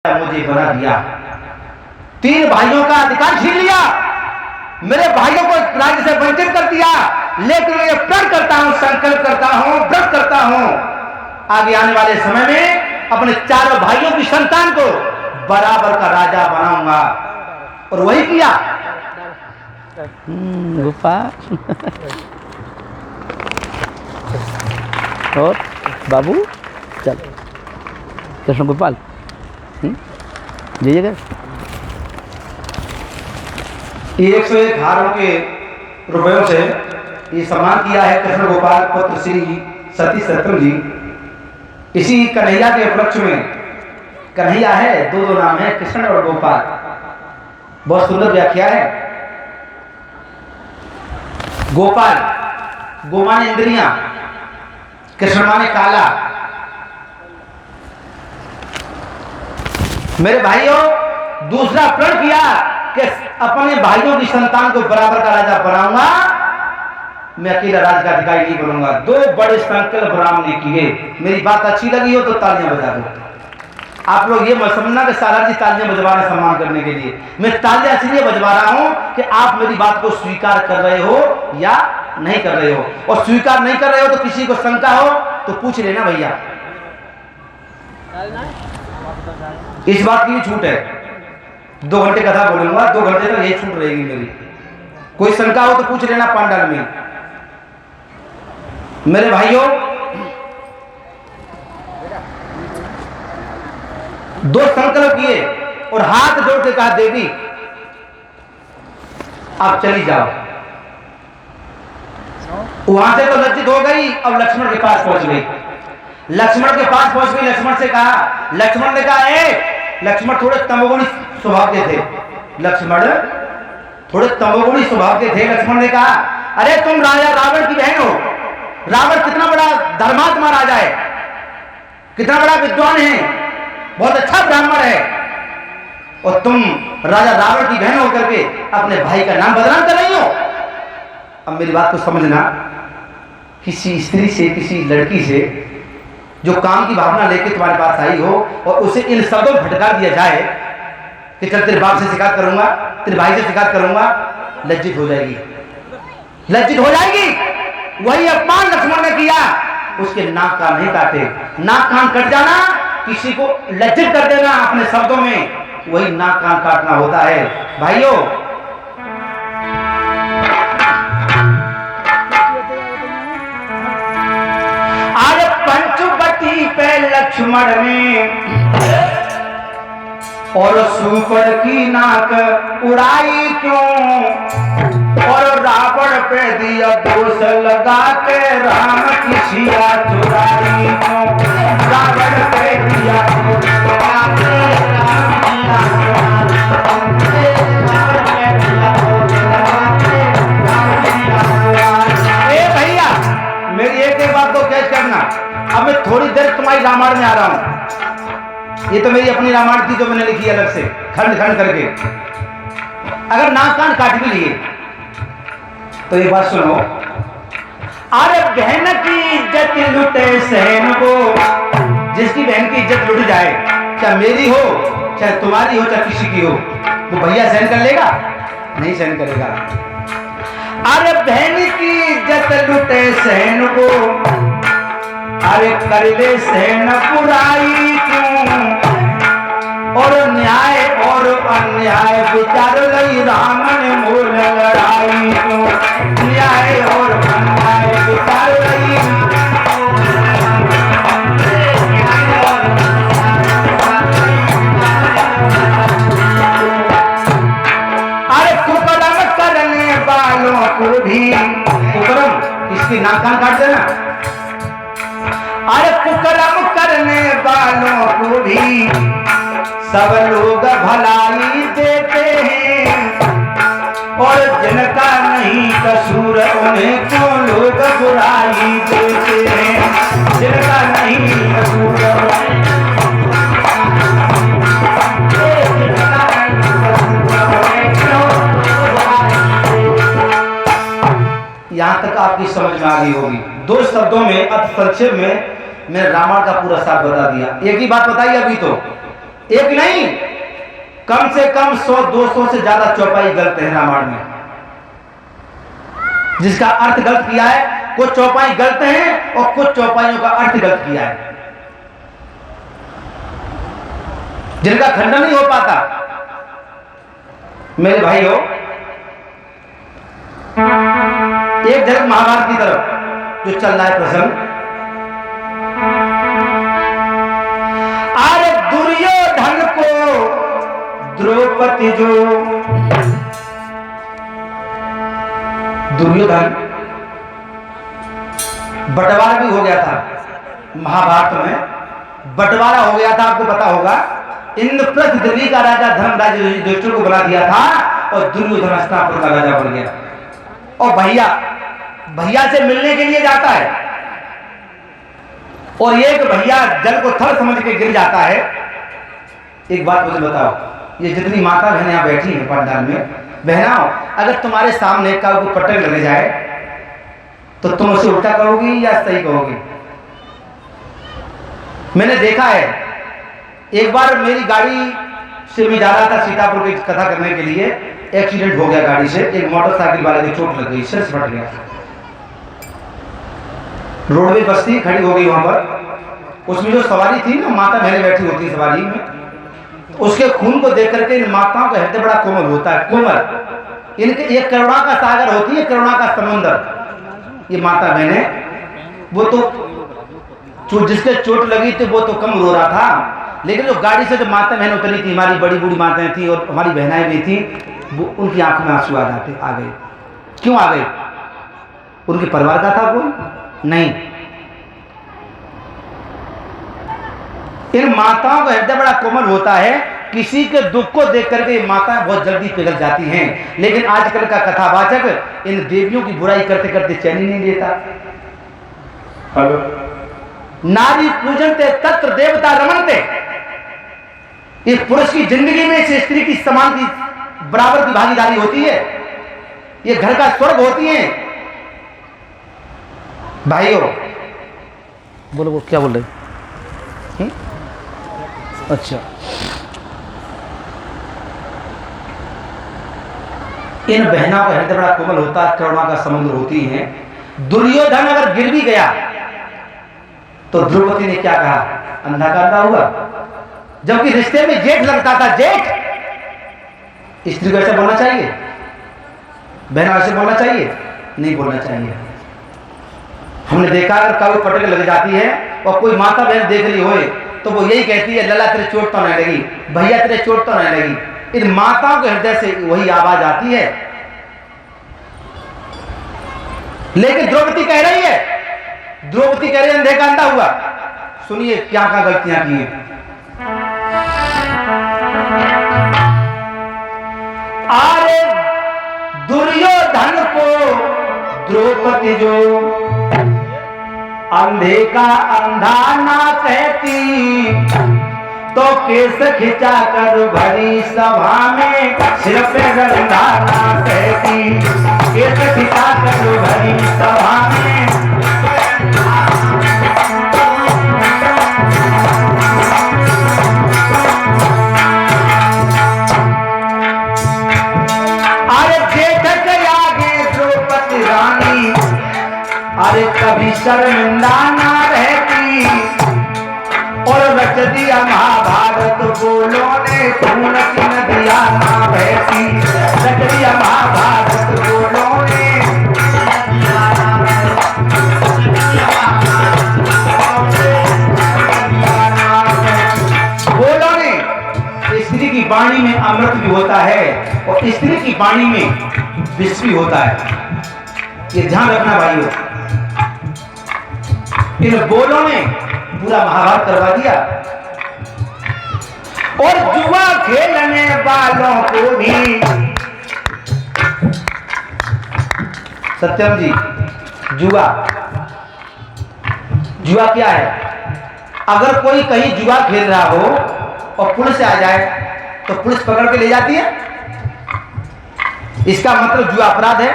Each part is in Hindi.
मुझे बना दिया, 3 भाइयों का अधिकार छीन लिया, मेरे भाइयों को राज्य से वंचित कर दिया। लेकिन मैं प्रण करता हूं, संकल्प करता हूं, व्रत करता हूं, आगे आने वाले समय में अपने 4 भाइयों की संतान को बराबर का राजा बनाऊंगा। और वही किया। गोपाल और बाबू चल कृष्ण गोपाल लीजिएगा। 101 हारों के रुपयों से ये सम्मान किया है कृष्ण गोपाल पुत्र श्री सती सत्यम जी। इसी कन्हैया के उपलक्ष्य में, कन्हैया है, 2 नाम है, कृष्ण और गोपाल। बहुत सुंदर व्याख्या है। गोपाल, गो माने इंद्रियां, कृष्ण माने काला। मेरे भाइयों, दूसरा प्रण किया कि अपने भाइयों की संतान को बराबर का राजा बनाऊंगा, मैं अकेला राज का अधिकारी नहीं बनूंगा। 2 बड़े संकल्प राम ने किए। मेरी बात अच्छी लगी हो तो तालियां बजा दो। आप लोग ये मत समझना कि सारा जी तालियां बजवा रहे सम्मान करने के लिए। मैं तालियां इसलिए बजवा रहा हूं कि आप मेरी बात को स्वीकार कर रहे हो या नहीं कर रहे हो। और स्वीकार नहीं कर रहे हो तो किसी को शंका हो तो पूछ लेना भैया। इस बात की भी छूट है। 2 घंटे कथा बोलूंगा, 2 घंटे तक यही छूट रहेगी मेरी। कोई शंका हो तो पूछ लेना पांडाल में। मेरे भाइयों, 2 संकल्प किए और हाथ जोड़ के कहा, देवी आप चली जाओ। वहां से तो लज्जित हो गई, अब लक्ष्मण के पास पहुंच गई। लक्ष्मण के पास पहुंच गई, लक्ष्मण से कहा, लक्ष्मण ने कहा, लक्ष्मण थोड़े तमोगुणी स्वभाव के थे। लक्ष्मण थोड़े तमोगुणी स्वभाव के थे। लक्ष्मण ने कहा, अरे तुम राजा रावण की बहन हो। रावण कितना बड़ा धर्मात्मा राजा है, कितना बड़ा विद्वान है, बहुत अच्छा ब्राह्मण है, और तुम राजा रावण की बहन होकर के अपने भाई का नाम बदनाम कर रही हो। अब मेरी बात को समझना, किसी स्त्री से, किसी लड़की से जो काम की भावना लेके तुम्हारे पास आई हो और उसे इन शब्दों में भटका दिया जाए कि चल तेरे बाप से शिकायत करूंगा, तेरे भाई से शिकायत करूंगा, लज्जित हो जाएगी, लज्जित हो जाएगी। वही अपमान लक्ष्मण ने किया। उसके नाक कान नहीं काटे। नाक कान कट जाना, किसी को लज्जित कर देना अपने शब्दों में, वही नाक कान काटना होता है। भाइयों, आज पंचवटी पे लक्ष्मण ने और सुपर की नाक उड़ाई क्यों, और रावण पे दिया दोष लगा के राम की सिया चुराई क्यों। रावण पे दिया दोष लगा के राम की भैया, मेरी एक बात को कैच करना। अब मैं थोड़ी देर तुम्हारी रामायण में आ रहा हूं। ये तो मेरी अपनी रामायण थी जो मैंने लिखी अलग से खंड खंड करके। अगर नाक कान काट भी लिए तो एक बात सुनो, अरे बहन की इज्जत लुटे सहन को। जिसकी बहन की इज्जत लुट जाए, चाहे मेरी हो, चाहे तुम्हारी हो, चाहे किसी की हो, वो भैया सहन कर लेगा? नहीं सहन करेगा। अरे बहन की इज्जत लुटे सहन को, अरे कर ले सहन बुराई क्यों, और न्याय और अन्याय विचार लई राम ने मोल लड़ाई क्यों। न्याय और अन्याय विचार लई, अरे कुकर्म करने वालों को भी, कुकर्म इसकी नाक कान काट देना। अरे कुकर्म करने वालों को भी सब लोग भलाई देते हैं, और जिनका नहीं कसूर उन्हें क्यों लोग बुराई देते हैं। जिनका नहीं कसूर यहां तक आपकी समझ में आ गई होगी। 2 शब्दों में, अति संक्षेप में मैंने रामायण का पूरा सार बता दिया। एक ही बात बताई अभी तो एक नहीं, कम से कम 100-200 से ज्यादा चौपाई गलत है रामायण में, जिसका अर्थ गलत किया है। कुछ चौपाई गलत है और कुछ चौपाइयों का अर्थ गलत किया है, जिनका खंडन नहीं हो पाता। मेरे भाइयों, एक झलक महाभारत की तरफ जो चल रहा है प्रसंग। अरे दुर्योधन को द्रौपदी जो, दुर्योधन बंटवारा भी हो गया था महाभारत में, बंटवारा हो गया था, आपको पता होगा। इंद्रप्रस्थ दिल्ली का राजा धर्मराज युधिष्ठिर को बना दिया था और दुर्योधन हस्तिनापुर का राजा बन गया। और भैया से मिलने के लिए जाता है और एक भैया जल को थल समझ के गिर जाता है। एक बात मुझे बताओ, ये जितनी माता बहनें यहाँ बैठी हैं पंडाल में, बहनाओ, अगर तुम्हारे सामने कल को पटक लग जाए तो तुम उसे उल्टा कहोगी या सही कहोगी? मैंने देखा है, एक बार मेरी गाड़ी से मैं जा रहा था सीतापुर की कथा करने के लिए, एक्सीडेंट हो गया गाड़ी से, एक मोटरसाइकिल वाले की चोट लग गई, सिर फट गया। रोडवेज बस्ती खड़ी हो गई वहां पर, उसमें जो सवारी थी ना, माता बहनें बैठी होती सवारी में, उसके खून को देख करके इन माताओं का हृदय बड़ा कोमल होता है, कोमल। इनके एक करुणा का सागर होती है, करुणा का समुंदर। ये माता बहनें, वो तो जिसके चोट लगी थी वो तो कम रो रहा था, लेकिन जो गाड़ी से जो माता बहन उतरी थी, हमारी बड़ी बूढ़ी माताएं थी और हमारी बहनाएं भी थी, वो उनकी आंख में आंसू आ गए। क्यों आ गए? उनके परिवार का था कोई? नहीं। इन माताओं का हृदय बड़ा कोमल होता है, किसी के दुख को देख करके माताएं बहुत जल्दी पिघल जाती हैं। लेकिन आजकल का कथावाचक इन देवियों की बुराई करते करते चैन ही नहीं देता। हेलो, नारी पूजनते तत्र देवता रमनते। इस पुरुष की जिंदगी में इस स्त्री की समान की बराबर की भागीदारी होती है, ये घर का स्वर्ग होती है। भाइयों, बोलो वो क्या बोल रहे? अच्छा, इन बहनों का हृदय बड़ा कोमल होता है, करुणा का समुद्र होती है। दुर्योधन अगर गिर भी गया तो द्रौपदी ने क्या कहा? अंधा का अंधा हुआ। जबकि रिश्ते में जेठ लगता था, जेठ। स्त्री को ऐसे बोलना चाहिए? बहना ऐसे बोलना चाहिए? नहीं बोलना चाहिए। हमने देखा अगर कभी पटक लग जाती है और कोई माता बहन देख रही होए तो वो यही कहती है, लला तेरे चोट तो नहीं लगी, भैया तेरे चोट तो नहीं लगी। इन माताओं के हृदय से वही आवाज आती है। लेकिन द्रौपदी कह रही है, अंधे का अंधा हुआ। सुनिए क्या क्या गलतियां की हैं। अरे दुर्योधन को द्रौपदी जो अंधे का अंधा ना कहती, तो केस खिंचा कर भरी सभा में सिर पे गंधा ना कहती। केस खिंचा कर भरी सभा में, अरे जेठ के आगे द्रौपदी रानी, अरे कभी शर्मिंदा ना रहती। और रच दिया महाभारत बोलों ने, खून की नदियां ना बहती। रच दिया महाभारत बोलों ने, बोलों ने। स्त्री की वाणी में अमृत भी होता है और स्त्री की वाणी में विष भी होता है, ये ध्यान रखना भाइयों। इन बोलों ने पूरा महाभारत करवा दिया। और जुआ खेलने वालों को भी, सत्यम जी, जुआ क्या है? अगर कोई कहीं जुआ खेल रहा हो और पुलिस आ जाए तो पुलिस पकड़ के ले जाती है, इसका मतलब जुआ अपराध है।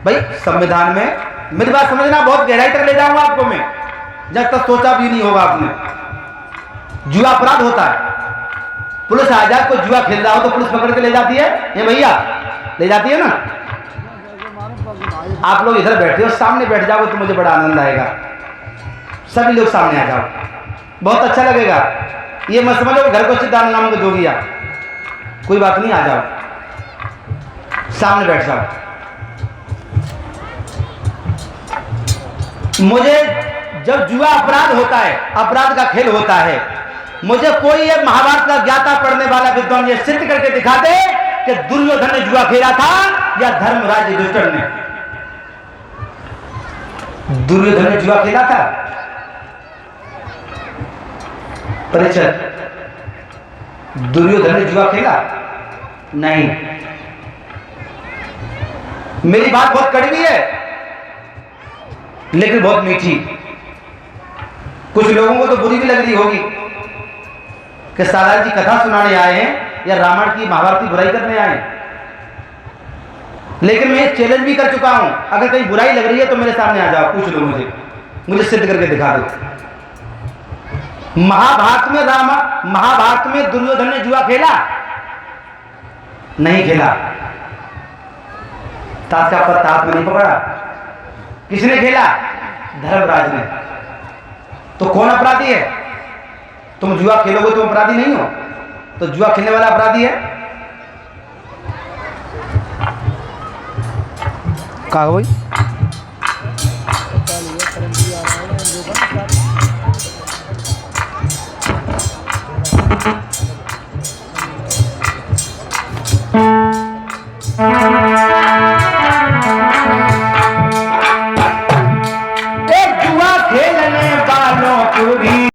भाई संविधान में, मेरी बात समझना, बहुत गहराई तक ले जाऊंगा आपको मैं, जब तक सोचा भी नहीं होगा आपने। जुआ अपराध होता है। पुलिस आ जाए, कोई जुआ खेल रहा हो तो पुलिस पकड़ के ले जाती है, ये भैया ले जाती है ना। आप लोग इधर बैठे हो, सामने बैठ जाओ तो मुझे बड़ा आनंद आएगा। सभी लोग सामने आ जाओ, बहुत अच्छा लगेगा। ये मत समझो घर को चिदान नाम का जोगिया, कोई बात नहीं, आ जाओ सामने बैठ जाओ। मुझे जब जुआ अपराध होता है, अपराध का खेल होता है, मुझे कोई ये महाभारत का ज्ञाता पढ़ने वाला विद्वान ये सिद्ध करके दिखा दे कि दुर्योधन ने जुआ खेला था या धर्मराज युधिष्ठिर ने। दुर्योधन ने जुआ खेला था? परिचय, दुर्योधन ने जुआ खेला? नहीं। मेरी बात बहुत कड़वी है लेकिन बहुत मीठी। कुछ लोगों को तो बुरी भी लग रही होगी कि सालार जी कथा सुनाने आए हैं या रामायण की महाभारत की बुराई करने आए हैं। लेकिन मैं चैलेंज भी कर चुका हूं, अगर कहीं बुराई लग रही है तो मेरे सामने आ जाओ, पूछ लो मुझे सिद्ध करके दिखा दो। महाभारत में दुर्योधन ने जुआ खेला? नहीं खेला। तात का पत्ता हाथ में नहीं पकड़ा। किसने खेला? धर्मराज ने। तो कौन अपराधी है? तुम जुआ खेलोगे तुम अपराधी नहीं हो, तो जुआ खेलने वाला अपराधी है। कहा भाई